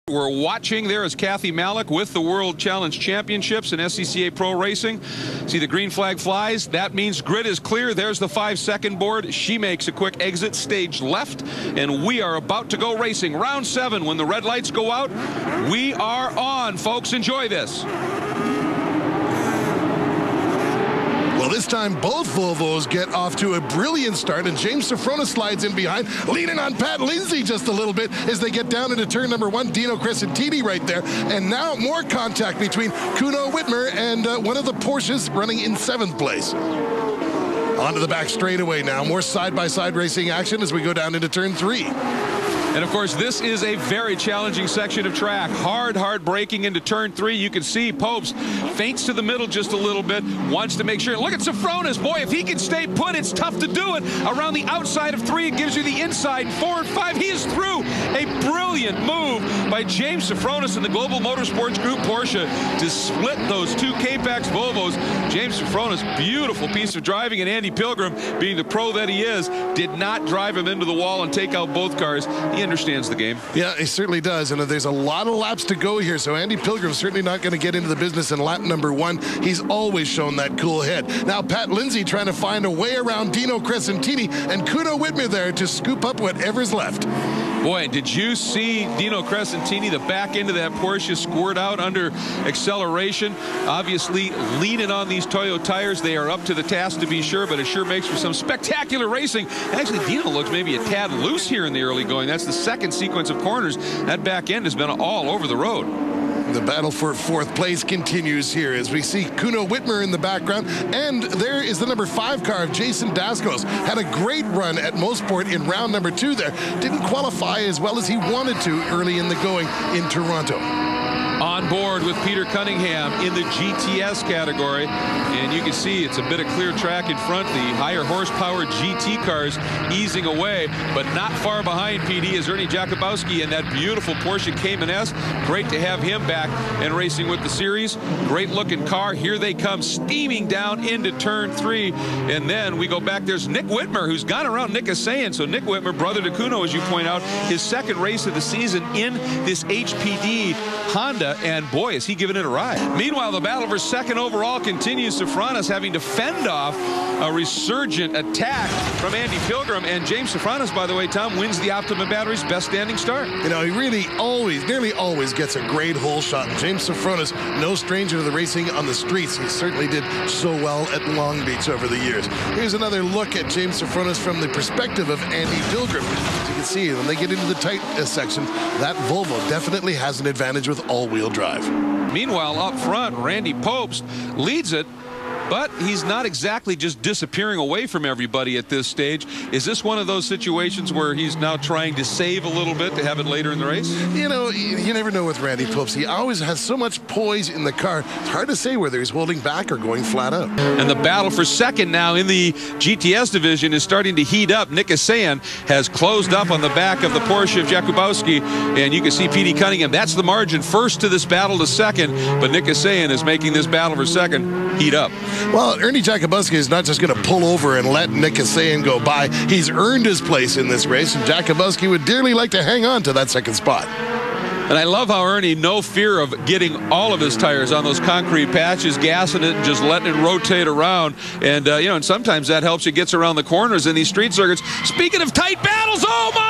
We're watching. There is Kathy Malik with the World Challenge Championships in SCCA Pro Racing. See the green flag flies. That means grid is clear. There's the 5-second board. She makes a quick exit, stage left, and we are about to go racing. Round 7. When the red lights go out, we are on, folks. Enjoy this. Well, this time both Volvos get off to a brilliant start, and James Sofronis slides in behind, leaning on Pat Lindsay just a little bit as they get down into turn number 1. Dino Crescentini right there, and now more contact between Kuno Wittmer and one of the Porsches running in 7th place. Onto the back straightaway now. More side-by-side racing action as we go down into turn 3. And of course, this is a very challenging section of track. Hard braking into turn 3. You can see Popes feints to the middle just a little bit, wants to make sure. Look at Sofronis. Boy, if he can stay put, it's tough to do it. Around the outside of 3, it gives you the inside. 4 and 5, he is through. A brilliant move by James Sofronis and the Global Motorsports Group Porsche to split those 2 K-Pax Volvos. James Sofronis, beautiful piece of driving, and Andy Pilgrim, being the pro that he is, did not drive him into the wall and take out both cars. He understands the game. Yeah, he certainly does, and there's a lot of laps to go here, so Andy Pilgrim's certainly not going to get into the business in lap number 1. He's always shown that cool head. Now Pat Lindsay trying to find a way around Dino Crescentini, and Kuno Wittmer there to scoop up whatever's left. Boy, did you see Dino Crescentini, the back end of that Porsche, squirt out under acceleration? Obviously, leaning on these Toyo tires. They are up to the task, to be sure, but it sure makes for some spectacular racing. Actually, Dino looks maybe a tad loose here in the early going. That's the second sequence of corners. That back end has been all over the road. The battle for 4th place continues here as we see Kuno Wittmer in the background, and there is the number 5 car of Jason Daskos. Had a great run at Mosport in round number 2 there. Didn't qualify as well as he wanted to early in the going in Toronto. On board with Peter Cunningham in the GTS category, and you can see it's a bit of clear track in front. The higher horsepower GT cars easing away, but not far behind PD is Ernie Jakubowski in that beautiful Porsche Cayman S. Great to have him back and racing with the series. Great looking car. Here they come steaming down into turn 3, and then we go back. There's Nick Wittmer, who's gone around Nick Asayan. So Nick Wittmer, brother to Kuno, as you point out, his 2nd race of the season in this HPD Honda, and boy, is he giving it a ride. Meanwhile, the battle for 2nd overall continues. Sofronis having to fend off a resurgent attack from Andy Pilgrim, and James Sofronis, by the way, Tom, wins the Optima Battery's best standing start. You know, he really nearly always gets a great hole shot. And James Sofronis, no stranger to the racing on the streets. He certainly did so well at Long Beach over the years. Here's another look at James Sofronis from the perspective of Andy Pilgrim. As you can see, when they get into the tight section, that Volvo definitely has an advantage with all-wheel drive. Meanwhile, up front, Randy Popes leads it, but he's not exactly just disappearing away from everybody at this stage. Is this one of those situations where he's now trying to save a little bit to have it later in the race? You know, you never know with Randy Popes. He always has so much poise in the car. It's hard to say whether he's holding back or going flat out. And the battle for 2nd now in the GTS division is starting to heat up. Nick Asayan has closed up on the back of the Porsche of Jakubowski, and you can see P.D. Cunningham. That's the margin first to this battle to 2nd, but Nick Asayan is making this battle for 2nd heat up. Well, Ernie Jakubowski is not just going to pull over and let Nick Asayan go by. He's earned his place in this race, and Jakubowski would dearly like to hang on to that 2nd spot. And I love how Ernie, no fear of getting all of his tires on those concrete patches, gassing it and just letting it rotate around. And, you know, and sometimes that helps you gets around the corners in these street circuits. Speaking of tight battles, oh my!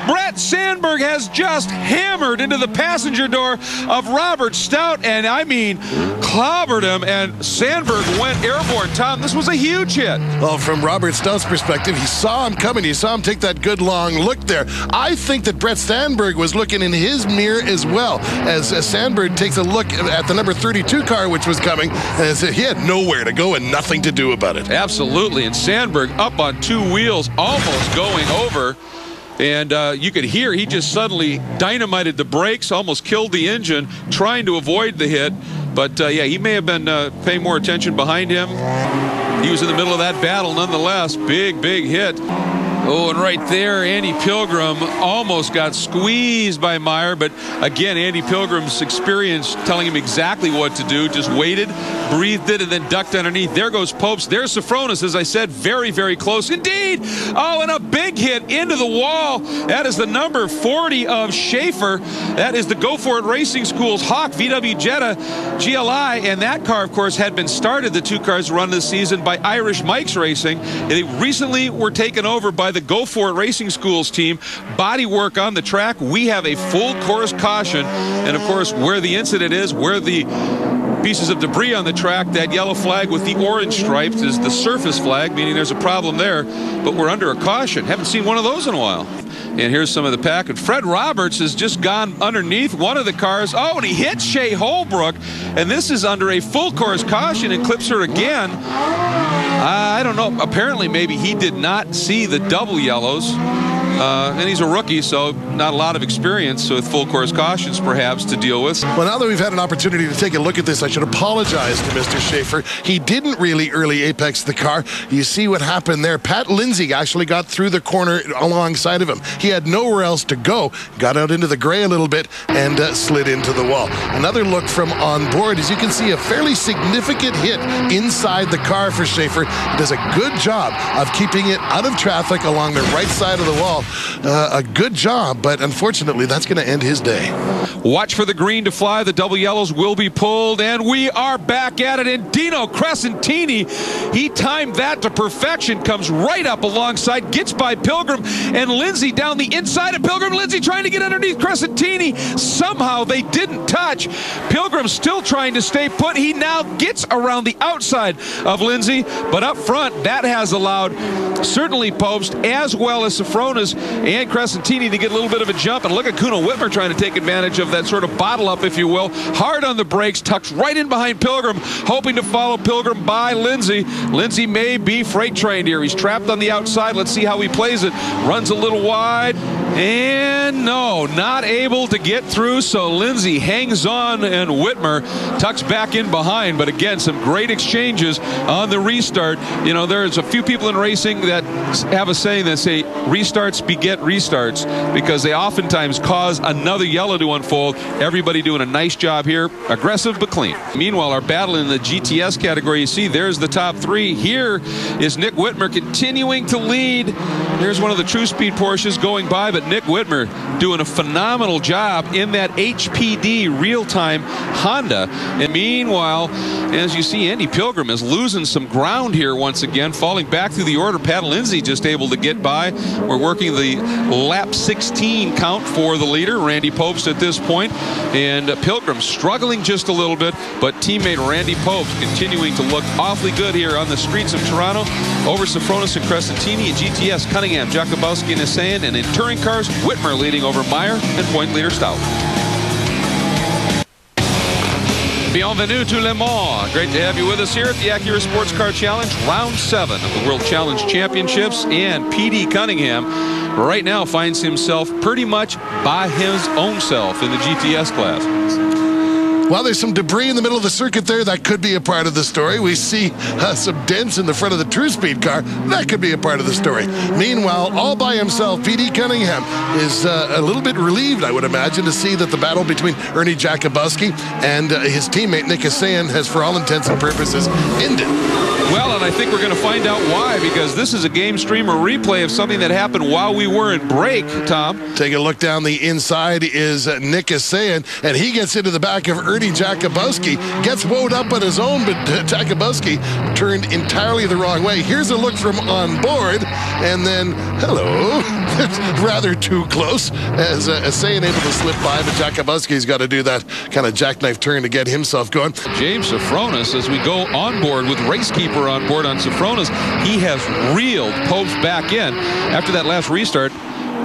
Brett Sandberg has just hammered into the passenger door of Robert Stout, and I mean, clobbered him, and Sandberg went airborne. Tom, this was a huge hit. Well, from Robert Stout's perspective, he saw him coming. He saw him take that good long look there. I think that Brett Sandberg was looking in his mirror as well, as Sandberg takes a look at the number 32 car which was coming, and he had nowhere to go and nothing to do about it. Absolutely, and Sandberg up on 2 wheels, almost going over. And you could hear he just suddenly dynamited the brakes, almost killed the engine, trying to avoid the hit. But, yeah, he may have been paying more attention behind him. He was in the middle of that battle nonetheless. Big hit. Oh, and right there, Andy Pilgrim almost got squeezed by Meyer, but again, Andy Pilgrim's experience telling him exactly what to do. Just waited, breathed it, and then ducked underneath. There goes Popes. There's Sofronis, as I said, very, very close indeed. Oh, and a big hit into the wall. That is the number 40 of Schaefer. That is the Go For It Racing School's Hawk VW Jetta GLI, and that car, of course, had been started, the two cars run this season, by Irish Mike's Racing. They recently were taken over by the Go For It Racing School's team. Body work on the track. We have a full course caution, and of course, where the incident is, where the pieces of debris on the track, that yellow flag with the orange stripes is the surface flag, meaning there's a problem there, but we're under a caution. Haven't seen one of those in a while. And here's some of the pack. And Fred Roberts has just gone underneath one of the cars. Oh, and he hit Shea Holbrook. And this is under a full course caution, and clips her again. I don't know. Apparently, maybe he did not see the double yellows. And he's a rookie, so not a lot of experience with full course cautions, perhaps, to deal with. Well, now that we've had an opportunity to take a look at this, I should apologize to Mr. Schaefer. He didn't really early apex the car. You see what happened there. Pat Lindsay actually got through the corner alongside of him. He had nowhere else to go. Got out into the gray a little bit and slid into the wall. Another look from on board. As you can see, a fairly significant hit inside the car for Schaefer. He does a good job of keeping it out of traffic along the right side of the wall. A good job, but unfortunately, that's going to end his day. Watch for the green to fly. The double yellows will be pulled, and we are back at it. And Dino Crescentini, he timed that to perfection, comes right up alongside, gets by Pilgrim, and Lindsay down the inside of Pilgrim. Lindsay trying to get underneath Crescentini. Somehow they didn't touch. Pilgrim still trying to stay put. He now gets around the outside of Lindsay, but up front, that has allowed certainly Popes as well as Sofronis and Crescentini to get a little bit of a jump. And look at Kuno Whitmer trying to take advantage of that sort of bottle up, if you will. Hard on the brakes, tucks right in behind Pilgrim, hoping to follow Pilgrim by Lindsay. Lindsay may be freight trained here. He's trapped on the outside. Let's see how he plays it. Runs a little wide, and no, not able to get through. So Lindsay hangs on, and Whitmer tucks back in behind. But again, some great exchanges on the restart. You know, there's a few people in racing that have a saying that say restarts beget restarts, because they oftentimes cause another yellow to unfold. Everybody doing a nice job here. Aggressive but clean. Meanwhile, our battle in the GTS category, you see there's the top three. Here is Nick Whitmer continuing to lead. Here's one of the True Speed Porsches going by, but Nick Whitmer doing a phenomenal job in that HPD real-time Honda. And meanwhile, as you see, Andy Pilgrim is losing some ground here once again, falling back through the order. Pat Lindsay just able to get by. We're working the lap 16 count for the leader, Randy Popes, at this point. And Pilgrim struggling just a little bit, but teammate Randy Popes continuing to look awfully good here on the streets of Toronto over Sofronis and Crescentini. And GTS, Cunningham, Jakubowski, and Hassan. And in touring cars, Whitmer leading over Meyer and point leader Stout. Bienvenue to Le Mans. Great to have you with us here at the Acura Sports Car Challenge, round 7 of the World Challenge Championships. And PD Cunningham right now finds himself pretty much by his own self in the GTS class. Well, there's some debris in the middle of the circuit there. That could be a part of the story. We see some dents in the front of the True Speed car. That could be a part of the story. Meanwhile, all by himself, PD Cunningham is a little bit relieved, I would imagine, to see that the battle between Ernie Jakubowski and his teammate Nick Hassan has, for all intents and purposes, ended. Well, and I think we're going to find out why, because this is a game stream or replay of something that happened while we were in break, Tom. Take a look down the inside is Nick Hassan, and he gets into the back of Ernie Jakubowski, gets woed up on his own, but Jakubowski turned entirely the wrong way. Here's a look from on board, and then, hello, rather too close, as Hassan able to slip by, but Jakubowski's got to do that kind of jackknife turn to get himself going. James Sofronis, as we go on board with Racekeeper on board on Sofronis, he has reeled Popes back in. After that last restart,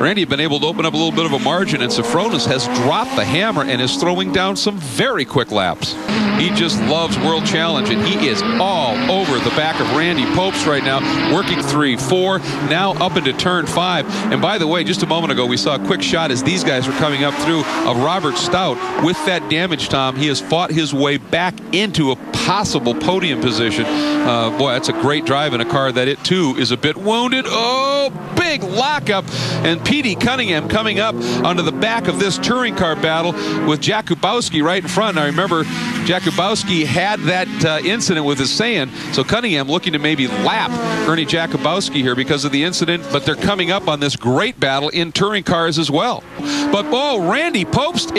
Randy had been able to open up a little bit of a margin, and Sofronis has dropped the hammer and is throwing down some very quick laps. He just loves World Challenge, and he is all over the back of Randy Pobst right now, working 3, 4, now up into turn 5. And by the way, just a moment ago, we saw a quick shot as these guys were coming up through of Robert Stout. With that damage, Tom, he has fought his way back into a possible podium position. Boy, that's a great drive in a car that it too is a bit wounded. Oh, big lockup, and Petey Cunningham coming up onto the back of this touring car battle with Jakubowski right in front. Now remember, Jakubowski had that incident with his Saiyan, so Cunningham looking to maybe lap Ernie Jakubowski here because of the incident, but they're coming up on this great battle in touring cars as well. But oh, Randy Pobst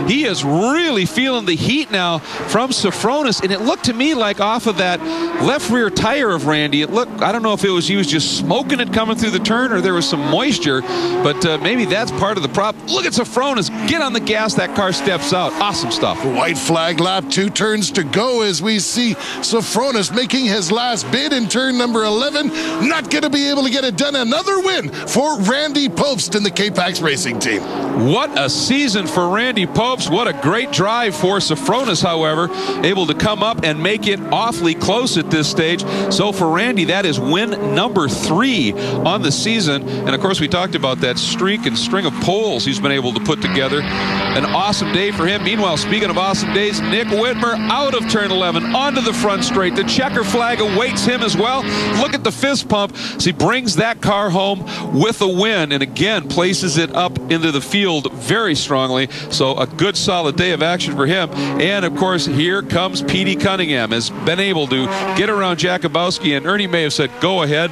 he is really feeling the heat now from Sofronis, and it looked to me like off of that left rear tire of Randy, it looked, I don't know if he was just smoking it coming through the turn or there was some moisture, but maybe that's part of the problem. Look at Sofronis, get on the gas, that car steps out. Awesome stuff. White flag lap, 2 turns to go as we see Sofronis making his last bid in turn number 11. Not going to be able to get it done. Another win for Randy Pobst in the K-Pax Racing Team. What a season for Randy Pobst. What a great drive for Sofronis, however, able to come up and make it awfully close at this stage. So for Randy, that is win number 3 on the season. And of course, we talked about that streak and string of poles he's been able to put together. An awesome day for him. Meanwhile, speaking of awesome days, Nick Whitmer out of turn 11 onto the front straight. The checker flag awaits him as well. Look at the fist pump as he brings that car home with a win, and again places it up into the field very strongly. So a good solid day of action for him. And of course, here comes Petey Cunningham, has been able to get around Jakubowski, and Ernie may have said, go ahead,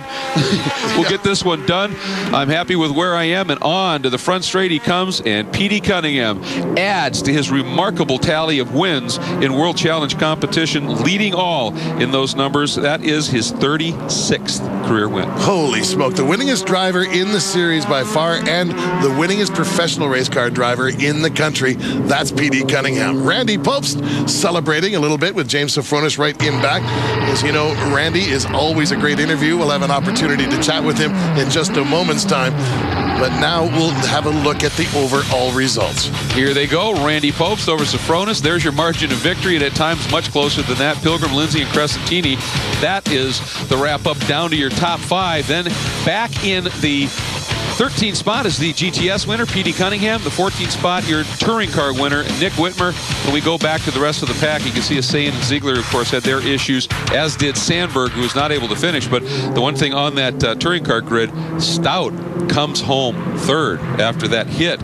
we'll get this one done. I'm happy with where I am, and on to the front straight he comes, and Petey Cunningham adds to his remarkable tally of wins in World Challenge competition, leading all in those numbers. That is his 36th career win. Holy smoke, the winningest driver in the series by far, and the winningest professional race car driver in the country. That's Petey Cunningham. Randy Pobst celebrating a little bit with James Sofronis right in back. As you know, Randy is always a great interview. We'll have an opportunity to chat with him in just a moment's time. But now we'll have a look at the overall results. Here they go. Randy Pobst over Sofronis. There's your margin of victory, and at times much closer than that. Pilgrim, Lindsay, and Crescentini. That is the wrap-up down to your top 5. Then back in the 13th spot is the GTS winner, Petey Cunningham. The 14th spot, your touring car winner, Nick Whitmer. When we go back to the rest of the pack, you can see Saiyan and Ziegler, of course, had their issues, as did Sandberg, who was not able to finish. But the one thing on that touring car grid, Stout comes home 3rd after that hit.